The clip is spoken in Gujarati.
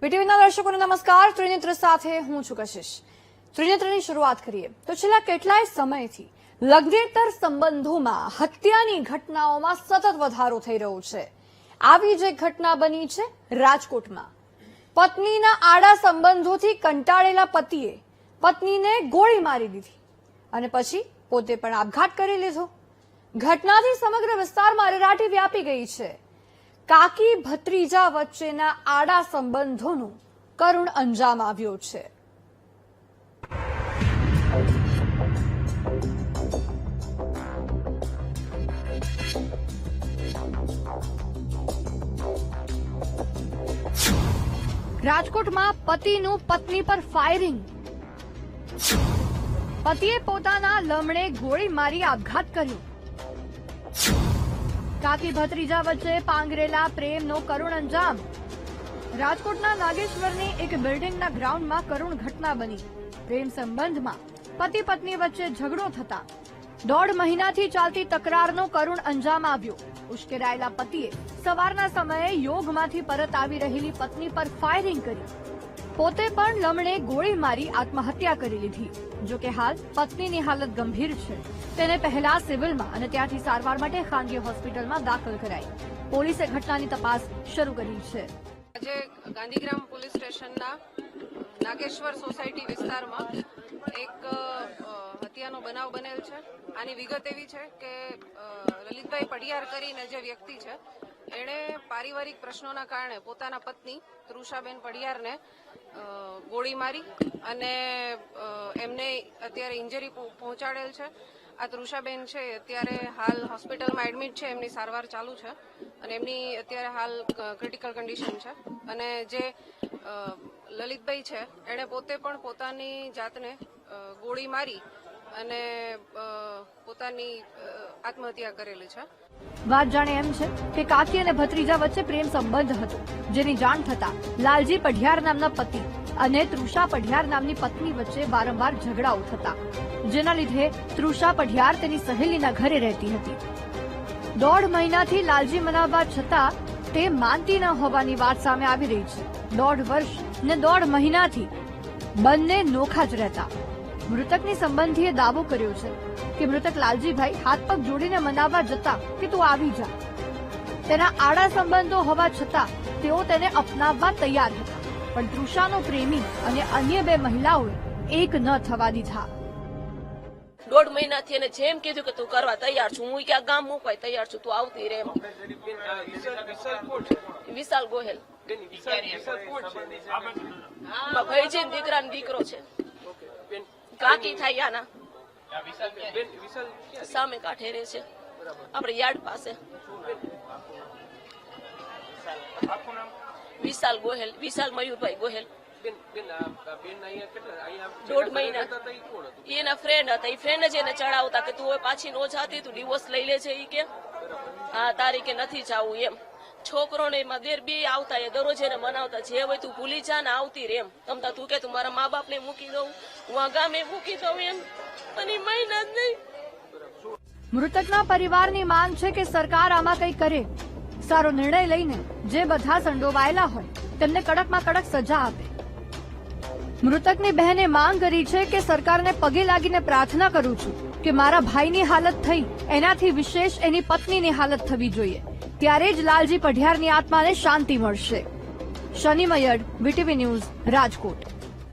વીટીવીના દર્શકોને નમસ્કાર. ત્રિનેત્ર સાથે હું છું કશિશ. ત્રિનેત્રની શરૂઆત કરીએ તો છેલ્લા કેટલાય સમયથી લગ્નેતર સંબંધોમાં હત્યાની ઘટનાઓમાં સતત વધારો થઈ રહ્યો છે. આવી જ એક ઘટના બની છે રાજકોટમાં. પત્નીના આડા સંબંધોથી કંટાળેલા પતિએ પત્નીને ગોળી મારી દીધી અને પછી પોતે પણ આપઘાત કરી લીધો. ઘટનાથી સમગ્ર વિસ્તારમાં અરેરાટી વ્યાપી ગઈ છે. કાકી ભત્રીજા વચ્ચેના આડા સંબંધોનું કરુણ અંજામ આવ્યો છે. રાજકોટમાં પતિનું પત્ની પર ફાયરિંગ. પતિએ પોતાના લમણે ગોળી મારી આપઘાત કર્યો. કાકી ભત્રીજા વચ્ચે પાંગરેલા પ્રેમનો કરુણ અંજામ. રાજકોટના નાગેશ્વરની એક બિલ્ડિંગના ગ્રાઉન્ડમાં કરુણ ઘટના બની. પ્રેમ સંબંધમાં પતિ પત્ની વચ્ચે ઝઘડો થતા 1.5 મહિનાથી ચાલતી તકરારનો કરુણ અંજામ આવ્યો. ઉશ્કેરાયેલા પતિએ સવારના સમયે યોગમાંથી પરત આવી રહેલી પત્ની પર ફાયરિંગ કરી. પોતે પણ લમણે ગોળી મારી આત્મહત્યા કરી લીધી. જોકે હાલ પત્નીની હાલત ગંભીર છે. તેને પહેલા સિવિલમાં અને ત્યાંથી સારવાર માટે ખાનગી હોસ્પિટલમાં દાખલ કરાઈ. પોલીસે ઘટનાની તપાસ શરૂ કરી છે. આજે ગાંધીગ્રામ પોલીસ સ્ટેશનના નાગેશ્વર સોસાયટી વિસ્તારમાં એક હત્યાનો બનાવ બનેલ છે. આની વિગત એવી છે કે લલિતભાઈ પડિયાર કરીને જે વ્યક્તિ છે એણે પારિવારિક પ્રશ્નોના કારણે પોતાના પત્ની તૃષાબેન પડિયારને ગોળી મારી અને એમને અત્યારે ઇન્જરી પહોંચાડેલ છે. આ તૃષાબેન છે અત્યારે હાલ હોસ્પિટલમાં એડમિટ છે. એમની સારવાર ચાલુ છે અને એમની અત્યારે હાલ ક્રિટિકલ કન્ડિશન છે. અને જે લલિતભાઈ છે એણે પોતે પણ પોતાની જાતને ગોળી મારી અને પોતાની આત્મહત્યા કરેલી છે. વાત જાણે એમ છે કે કાકી અને ભત્રીજા વચ્ચે પ્રેમ સંબંધ હતો, જેની જાણ થતા લાલજી પઢિયાર નામના પતિ અને તૃષા પઢિયાર નામની પત્ની વચ્ચે વારંવાર ઝઘડાઓ થતા, જેના લીધે તૃષા પઢિયાર તેની સહેલીના ઘરે રહેતી હતી. 1.5 મહિનાથી લાલજી મનાવવા છતાં તે માનતી ન હોવાની વાત સામે આવી રહી છે. 1.5 વર્ષ ને 1.5 મહિનાથી બંને નોખા જ રહેતા. મૃતકની સંબંધીએ દાવો કર્યો છે કે મૃતક લાલજીભાઈ હાથ પગ જોડીને મનાવવા જતા કે તું આવી જા. તેના આડા સંબંધો હોવા છતાં તેઓ તેને અપનાવવા તૈયાર હતા, પણ તૃષાનો પ્રેમી અને અન્ય 2 મહિલાઓએ એક ન થવા દીધા. 1.5 મહિનાથી એને જેમ કીધું કે તું કરવા તૈયાર છું, હું ક્યાં ગામ મૂકવાય તૈયાર છું, તું આવતી રે. વિશાલ ગોહેલ ભાઈ છે, દીકરા દીકરો છે, કાકી થાય આના સામે કાંઠે રહે છે, આપણે યાર્ડ પાસે. વિશાલ ગોહેલ, વિશાલ મયુરભાઈ ગોહેલ. 1.5 મહિના એના ફ્રેન્ડ હતા. એ ફ્રેન્ડ જ એને ચડાવતા કે તું હવે પાછી નો જાતી, તું ડિવોર્સ લઈ લેજે. એ કે હા તારી કે નથી જાવું એમ. છોકરોને એમાં દેર બે આવતા, એ દરરોજ એને મનાવતા જે હોય તું ભૂલી જા ને આવતી રે એમ. તમતા તું કે તું મારા મા બાપ ને મૂકી દઉં, હું આ ગામે મૂકી દઉં એમ, અને મહિના જ નહીં. મૃતકના પરિવારની માંગ છે કે સરકાર આમાં કંઈ કરે, સારો નિર્ણય લઈને જે બધા સંડોવાયેલા હોય તેમને કડકમાં કડક સજા આપે. મૃતકની બહેને માંગ કરી છે કે સરકારને પગે લાગીને પ્રાર્થના કરું છું કે મારા ભાઈની હાલત થઈ એનાથી વિશેષ એની પત્નીની હાલત થવી જોઈએ, ત્યારે જ લાલજી પઢિયારની આત્માને શાંતિ મળશે. શનિ મયડ, વીટીવી ન્યૂઝ, રાજકોટ.